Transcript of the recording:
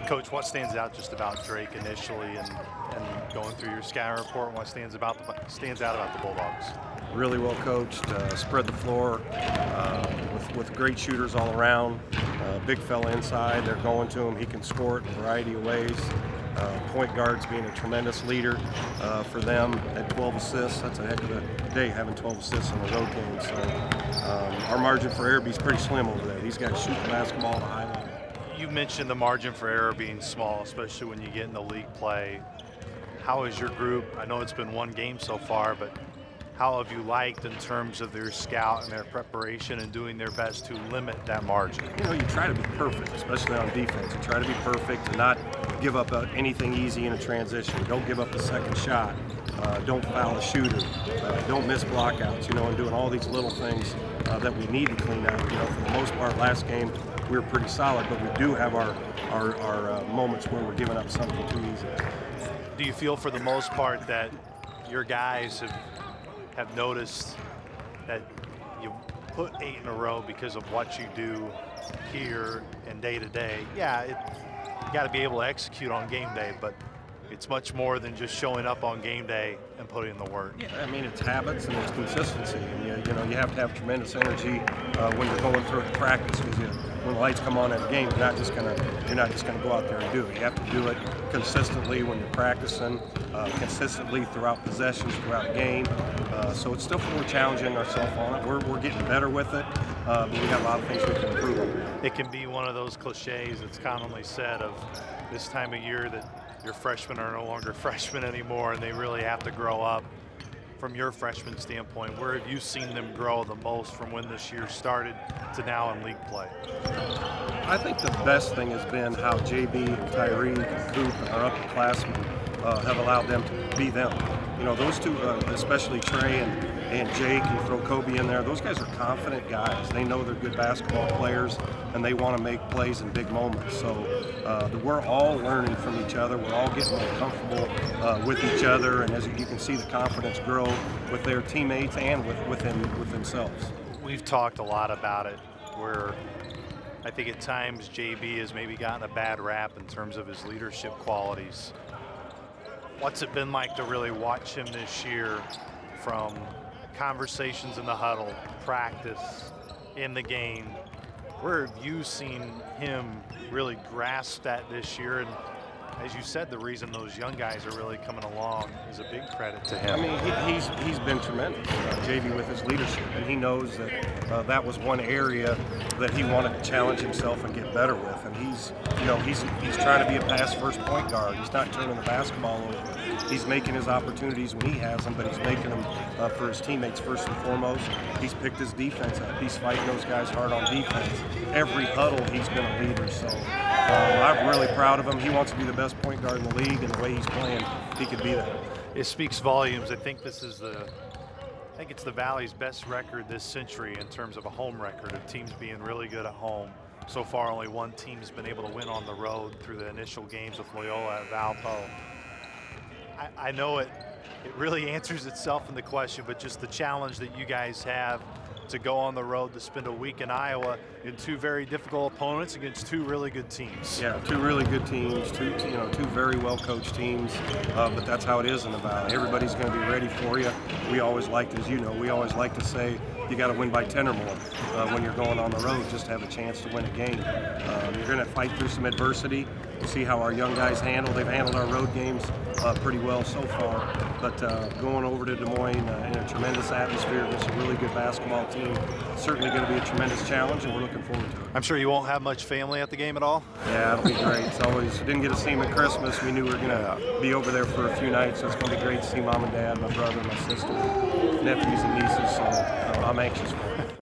Coach, what stands out just about Drake initially and going through your scouting report, and what stands out about the Bulldogs? Really well coached, spread the floor with great shooters all around. Big fella inside, they're going to him. He can score it in a variety of ways. Point guards being a tremendous leader for them at 12 assists. That's a heck of a day having 12 assists in a road game. So our margin for error is pretty slim over there. These guys shoot the basketball at a high level. You mentioned the margin for error being small, especially when you get into league play. How is your group? I know it's been one game so far, but how have you liked in terms of their scout and their preparation and doing their best to limit that margin? You know, you try to be perfect, especially on defense. You try to be perfect and not give up anything easy in a transition. Don't give up the second shot. Don't foul a shooter. Don't miss blockouts, and doing all these little things that we need to clean up. For the most part, last game we were pretty solid, but we do have our moments where we're giving up something too easy. Do you feel for the most part that your guys have noticed that you put 8 in a row because of what you do here and day to day? Yeah, you got to be able to execute on game day, but it's much more than just showing up on game day and putting in the work. Yeah, I mean, it's habits and it's consistency. And you have to have tremendous energy when you're going through practice, because when the lights come on in a game, you're not just gonna go out there and do it. You have to do it consistently when you're practicing, consistently throughout possessions, throughout game. So it's still we're challenging ourselves on it. We're getting better with it, but we got a lot of things we can improve on. It can be one of those cliches that's commonly said of this time of year that your freshmen are no longer freshmen anymore, and they really have to grow up. From your freshman standpoint, where have you seen them grow the most from when this year started to now in league play? I think the best thing has been how JB and Tyreek and Coop and our upperclassmen have allowed them to be them. Those two, especially Trey and Jake, you throw Kobe in there, those guys are confident guys. They know they're good basketball players, and they want to make plays in big moments. So we're all learning from each other. We're all getting more comfortable with each other, and as you can see, the confidence grow with their teammates and with themselves. We've talked a lot about it, where I think at times JB has maybe gotten a bad rap in terms of his leadership qualities. What's it been like to really watch him this year, from conversations in the huddle, practice, in the game? Where have you seen him really grasp that this year? And as you said, the reason those young guys are really coming along is a big credit to him. I mean, he's been tremendous, JV, with his leadership, and he knows that that was one area that he wanted to challenge himself and get better with. And he's trying to be a pass-first point guard. He's not turning the basketball over. He's making his opportunities when he has them, but he's making them for his teammates first and foremost. He's picked his defense up. He's fighting those guys hard on defense. Every huddle, he's been a leader. So I'm really proud of him. He wants to be the best point guard in the league, and the way he's playing, he could be that. It speaks volumes. I think it's the Valley's best record this century in terms of a home record of teams being really good at home. So far, only one team has been able to win on the road through the initial games with Loyola at Valpo. I know it really answers itself in the question, but just the challenge that you guys have to go on the road to spend a week in Iowa in two very difficult opponents against two really good teams. Yeah, two really good teams, two very well coached teams, but that's how it is in the Valley. Everybody's going to be ready for you. We always like to say you got to win by 10 or more when you're going on the road, just to have a chance to win a game. You're going to fight through some adversity. We'll see how our young guys handle. They've handled our road games pretty well so far, but going over to Des Moines in a tremendous atmosphere against a really good basketball team, certainly going to be a tremendous challenge, and we're looking forward to it. I'm sure you won't have much family at the game at all? Yeah, it'll be great. It's always, didn't get to see them at Christmas. We knew we were going to be over there for a few nights, so it's going to be great to see mom and dad, my brother, my sister, nephews and nieces, so I'm anxious for it.